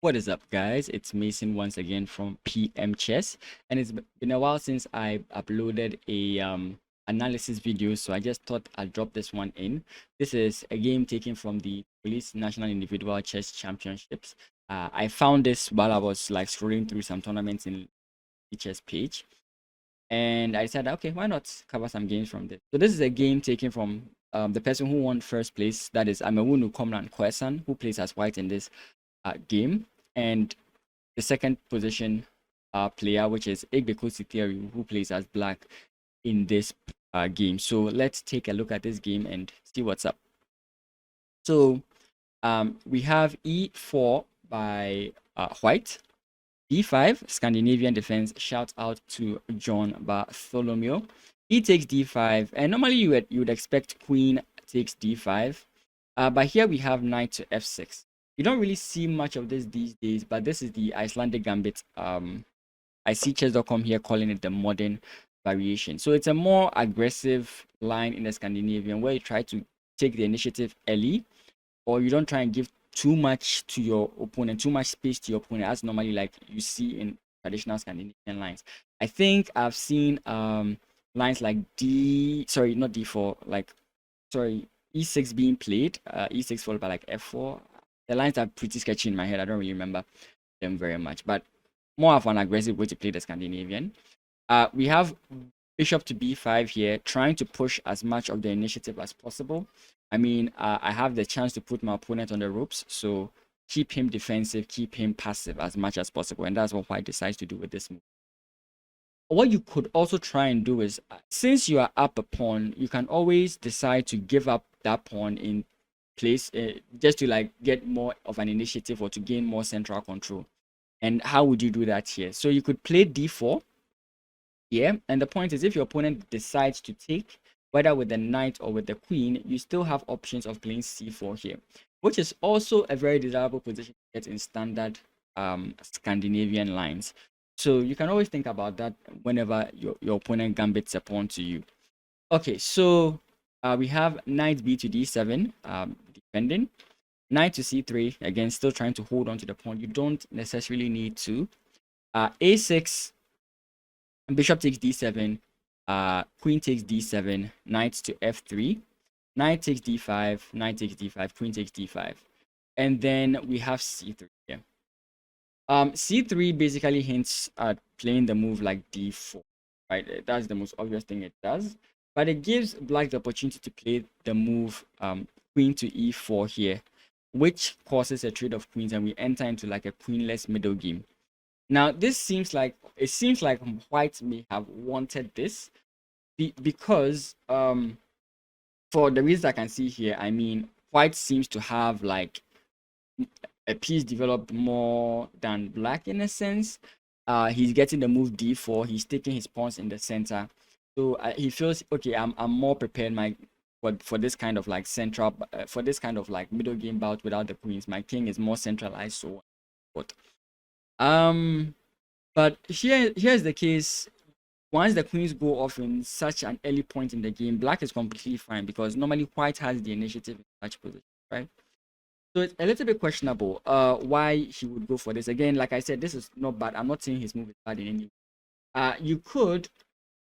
What is up, guys? It's Mason once again from PM Chess, and it's been a while since I uploaded a analysis video, so I just thought I'd drop this one in. This is a game taken from the Police National Individual Chess Championships. I found this while I was like scrolling through some tournaments in the chess page, and I decided, okay, why not cover some games from this? So this is a game taken from the person who won first place, that is Amewounou Komlan Kwesan, who plays as white in this game, and the second position player, which is Egbe Theory, who plays as black in this game. So let's take a look at this game and see what's up. So we have E4 by white, D5, Scandinavian defense. Shout out to John Bartholomew. E takes D5, and normally you would expect queen takes D5, but here we have knight to F6. You don't really see much of this these days, but this is the Icelandic gambit. I see chess.com here calling it the modern variation. So it's a more aggressive line in the Scandinavian where you try to take the initiative early, or you don't try and give too much to your opponent, too much space to your opponent, as normally like you see in traditional Scandinavian lines. I think I've seen lines like not D4, like E6 being played, E6 followed by like F4. The lines are pretty sketchy in my head. I don't really remember them very much, but more of an aggressive way to play the Scandinavian. We have bishop to b5 here, trying to push as much of the initiative as possible. I mean, I have the chance to put my opponent on the ropes, so keep him defensive, keep him passive as much as possible, and that's what white decides to do with this move. What you could also try and do is, since you are up a pawn, you can always decide to give up that pawn in place just to like get more of an initiative or to gain more central control. And how would you do that here? So you could play d4 here, and the point is, if your opponent decides to take, whether with the knight or with the queen, you still have options of playing c4 here, which is also a very desirable position to get in standard Scandinavian lines. So you can always think about that whenever your opponent gambits a pawn to you. Okay, so we have knight b to d7, defending. Knight to c3, again, still trying to hold on to the pawn. You don't necessarily need to. A6, bishop takes d7, queen takes d7, knight to f3, knight takes d5, knight takes d5, queen takes d5. And then we have c3 here. C3 basically hints at playing the move like d4, right? That's the most obvious thing it does. But it gives black the opportunity to play the move queen to e4 here, which causes a trade of queens, and we enter into like a queenless middle game. Now, it seems like white may have wanted this because for the reasons I can see here, I mean, white seems to have like a piece developed more than black in a sense. He's getting the move d4. He's taking his pawns in the center, so he feels okay. I'm more prepared for this kind of like central for this kind of like middle game bout without the queens. My king is more centralized, so what? But here's the case. Once the queens go off in such an early point in the game, black is completely fine because normally white has the initiative in such position, right? So it's a little bit questionable why he would go for this. Again, like I said, this is not bad. I'm not saying his move is bad in any way. You could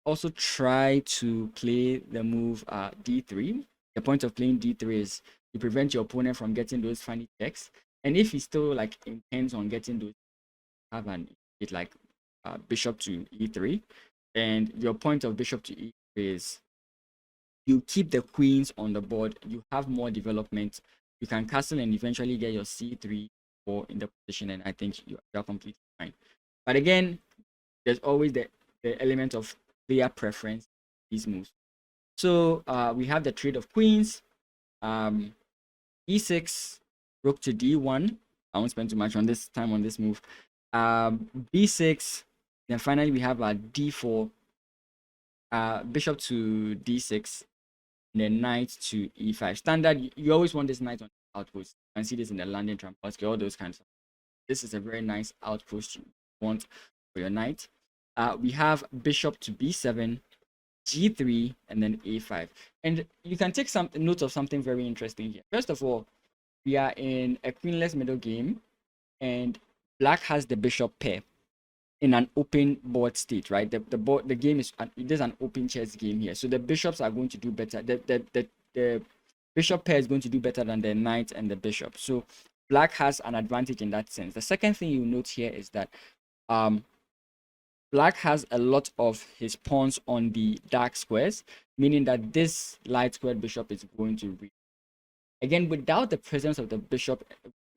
also try to play the move d3. The point of playing d3 is to prevent your opponent from getting those funny checks. And if he still like intends on getting those, have an it like bishop to e3. And your point of bishop to e3 is you keep the queens on the board. You have more development. You can castle and eventually get your c3 or in the position, and I think you're completely fine. But again, there's always the element of player preference these moves. So we have the trade of queens, e6, rook to d1. I won't spend too much on this time on this move. b6, then finally we have a d4, bishop to d6, and then knight to e5. Standard, you always want this knight on outpost. You can see this in the landing Trampolsky, all those kinds of. This is a very nice outpost you want for your knight. We have bishop to b7, g3, and then a5. And you can take some note of something very interesting here. First of all, we are in a queenless middle game, and black has the bishop pair in an open board state, right? The game is there's an open chess game here, so the bishops are going to do better. The bishop pair is going to do better than the knight and the bishop. So black has an advantage in that sense. The second thing you note here is that black has a lot of his pawns on the dark squares, meaning that this light squared bishop is going to read. Again, without the presence of the bishop,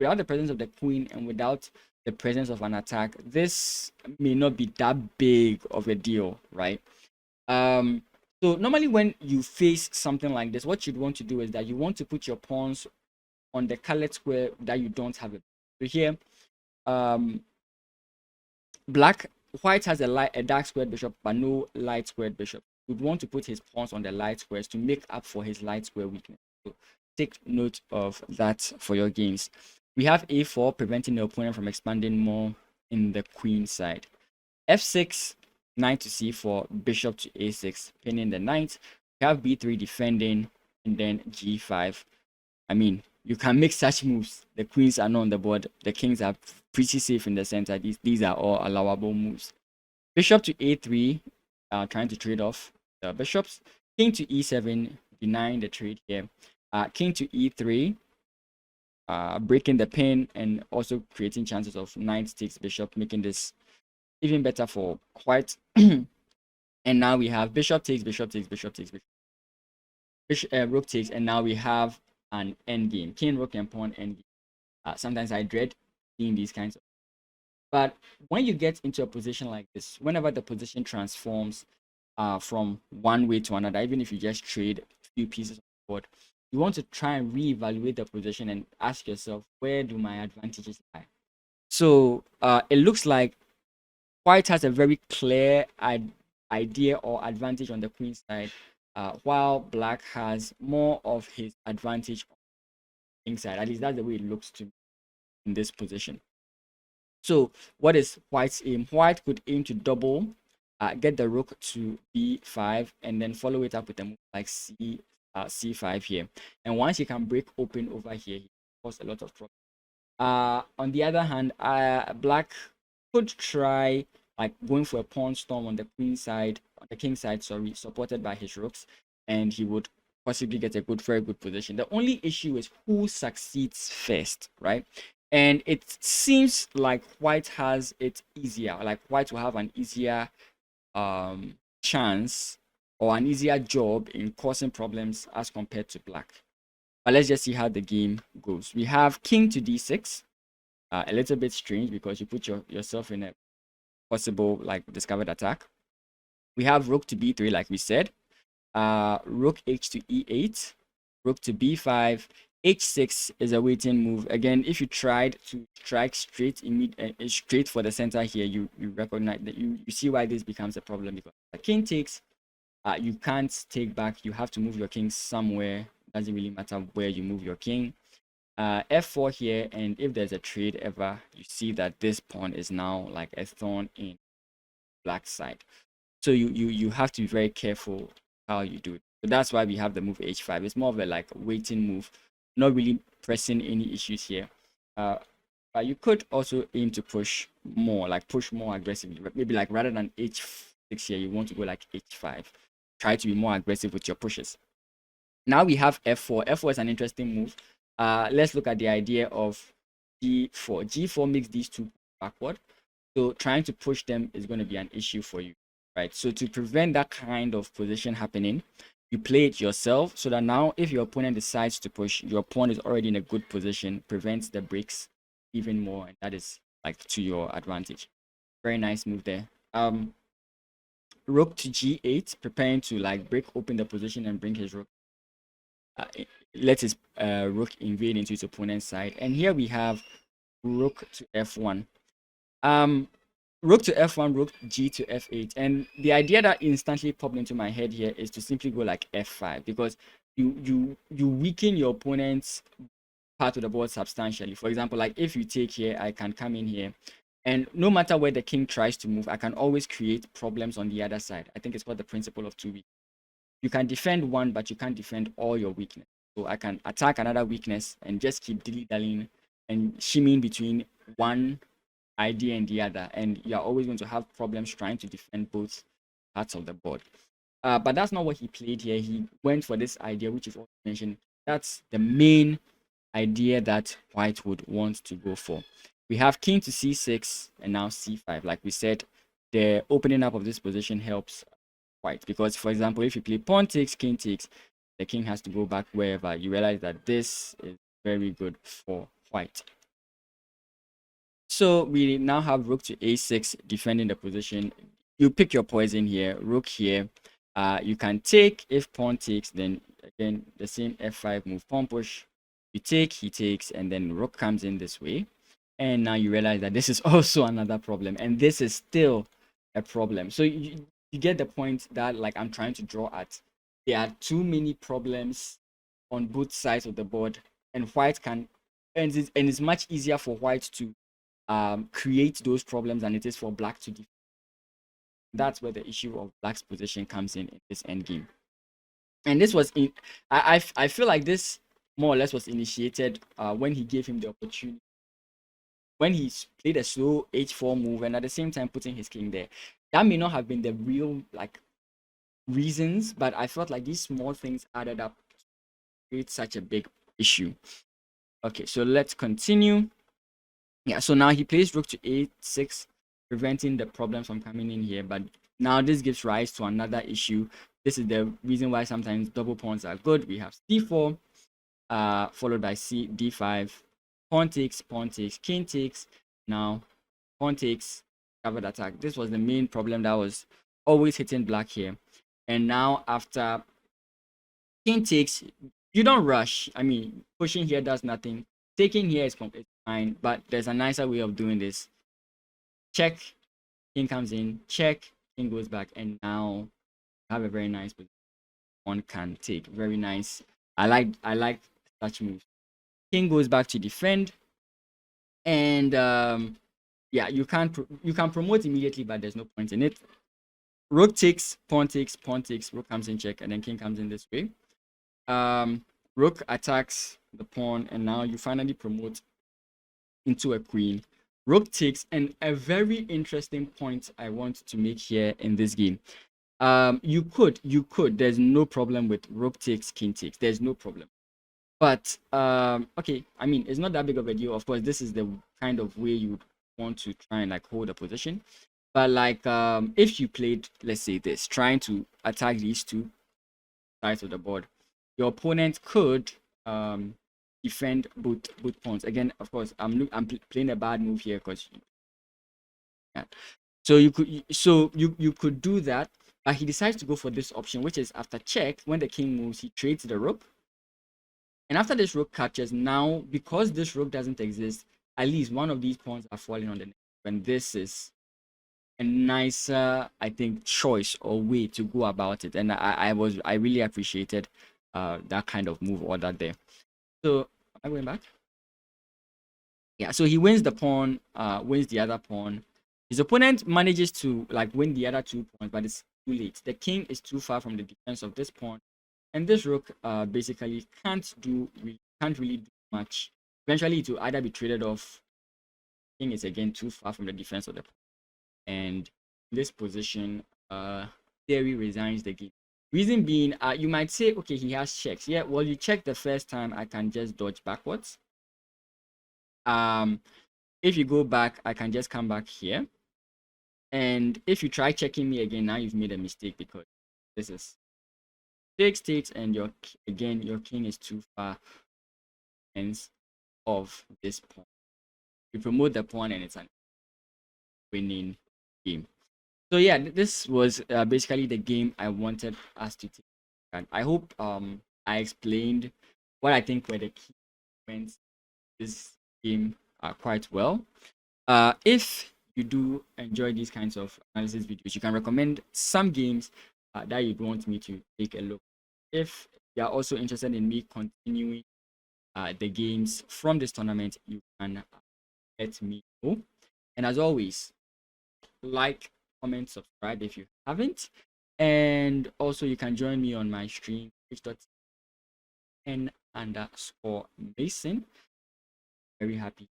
without the presence of the queen, and without the presence of an attack, this may not be that big of a deal, right? So normally when you face something like this, what you'd want to do is that you want to put your pawns on the colored square that you don't have it. So here, white has a dark squared bishop, but no light squared bishop. You'd want to put his pawns on the light squares to make up for his light square weakness. So take note of that for your games. We have a4, preventing the opponent from expanding more in the queen side. f6, knight to c4, bishop to a6, pinning the knight. We have b3 defending, and then g5. I mean, you can make such moves. The queens are not on the board. The kings are pretty safe in the center. These are all allowable moves. Bishop to a3, trying to trade off the bishops. King to e7, denying the trade here. King to e3, breaking the pin and also creating chances of knight takes bishop, making this even better for white. And now we have bishop takes, bishop takes, bishop takes, rook takes, and now we have an endgame. King, rook, and pawn endgame. Sometimes I dread seeing these kinds of. But when you get into a position like this, whenever the position transforms from one way to another, even if you just trade a few pieces of the board, you want to try and reevaluate the position and ask yourself, where do my advantages lie? So it looks like white has a very clear idea or advantage on the queen side, while black has more of his advantage on the king side. At least that's the way it looks to me in this position. So what is white's aim? White could aim to double, get the rook to b5, and then follow it up with a move like c5 here. And once he can break open over here, he cause a lot of trouble. On the other hand, black could try like going for a pawn storm on the queen side, on the king side, sorry, supported by his rooks, and he would possibly get a very good position. The only issue is who succeeds first, right? And it seems like white has it easier, like white will have an easier chance or an easier job in causing problems as compared to black. But let's just see how the game goes. We have king to d6, a little bit strange because you put yourself in a possible like discovered attack. We have rook to b3, like we said, rook h to e8, rook to b5. h6 is a waiting move. Again, if you tried to strike straight for the center here, you recognize that you see why this becomes a problem, because the king takes, you can't take back. You have to move your king somewhere. Doesn't really matter where you move your king. f4 here, and if there's a trade ever, you see that this pawn is now like a thorn in black side. So you have to be very careful how you do it. So that's why we have the move h5. It's more of a like waiting move, not really pressing any issues here. But you could also aim to push more, like push more aggressively. Maybe like rather than h6 here, you want to go like h5. Try to be more aggressive with your pushes. Now we have f4. f4 is an interesting move. Let's look at the idea of g4. g4 makes these two backward. So trying to push them is going to be an issue for you, right? So to prevent that kind of position happening, you play it yourself so that now if your opponent decides to push, your pawn is already in a good position, prevents the breaks even more, and that is like to your advantage. Very nice move there. Rook to g8, preparing to like break open the position and bring his rook. Let his rook invade into his opponent's side. And here we have rook to f1. Rook to f1, rook g to f8. And the idea that instantly popped into my head here is to simply go like f5, because you weaken your opponent's part of the board substantially. For example, like if you take here, I can come in here, and no matter where the king tries to move, I can always create problems on the other side. I think it's called the principle of 2 weak. You can defend one, but you can't defend all your weakness. So I can attack another weakness and just keep dilly-dallying and shimmying between one idea and the other, and you're always going to have problems trying to defend both parts of the board. But that's not what he played here. He went for this idea, which is what you mentioned. That's the main idea that white would want to go for. We have king to c6 and now c5. Like we said, the opening up of this position helps white because, for example, if you play pawn takes, king takes, the king has to go back wherever. You realize that this is very good for white. So we now have rook to a6 defending the position. You pick your poison here, rook here. You can take. If pawn takes, then again the same f5 move, pawn push. You take, he takes, and then rook comes in this way. And now you realize that this is also another problem, and this is still a problem. So you get the point that like I'm trying to draw at. There are too many problems on both sides of the board, and white can, and it's much easier for white to create those problems than it is for black to defend. That's where the issue of black's position comes in this endgame. And this was in, I feel like this more or less was initiated when he gave him the opportunity, when he played a slow h4 move and at the same time putting his king there. That may not have been the real like reasons, but I felt like these small things added up to create such a big issue. Okay, so let's continue. Yeah, so now he plays rook to a6, preventing the problems from coming in here. But now this gives rise to another issue. This is the reason why sometimes double pawns are good. We have c4, followed by d5, pawn takes, king takes. Now pawn takes, covered attack. This was the main problem that was always hitting black here. And now after king takes, you don't rush. I mean, pushing here does nothing. Taking here is fine, but there's a nicer way of doing this. Check, king comes in, check, king goes back, and now you have a very nice position. One can take. Very nice. I like such moves. King goes back to defend, and yeah, you can promote immediately, but there's no point in it. Rook takes, pawn takes, rook comes in check, and then king comes in this way. Rook attacks the pawn, and now you finally promote into a queen. Rook takes, and a very interesting point I want to make here in this game. You could, there's no problem with rook takes, king takes. There's no problem. But okay, I mean, it's not that big of a deal. Of course, this is the kind of way you want to try and like hold a position. But like if you played, let's say this, trying to attack these two sides of the board, your opponent could defend both pawns. Again, of course, I'm playing a bad move here because yeah. So you could do that, but he decides to go for this option, which is after check, when the king moves, he trades the rook. And after this rook catches, now because this rook doesn't exist, at least one of these pawns are falling on the neck. And this is a nicer, I think, choice or way to go about it. And I really appreciated that kind of move order there. So am I going back? Yeah, so he wins the pawn, wins the other pawn. His opponent manages to like win the other two pawns, but it's too late. The king is too far from the defense of this pawn, and this rook basically can't really do much. Eventually, it will either be traded off. King is again too far from the defense of the pawn, and in this position, Theory resigns the game. Reason being, you might say, okay, he has checks. Yeah, well, you check the first time, I can just dodge backwards. If you go back, I can just come back here. And if you try checking me again, now you've made a mistake because this is takes, and your king is too far ends of this pawn. You promote the pawn, and it's a winning game. So yeah, this was basically the game I wanted us to take. And I hope I explained what I think were the key points this game quite well. If you do enjoy these kinds of analysis videos, you can recommend some games that you'd want me to take a look. If you are also interested in me continuing the games from this tournament, you can let me know. And as always, like, comment, subscribe if you haven't. And also you can join me on my stream twitch.n_mason. Very happy.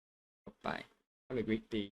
Bye. Have a great day.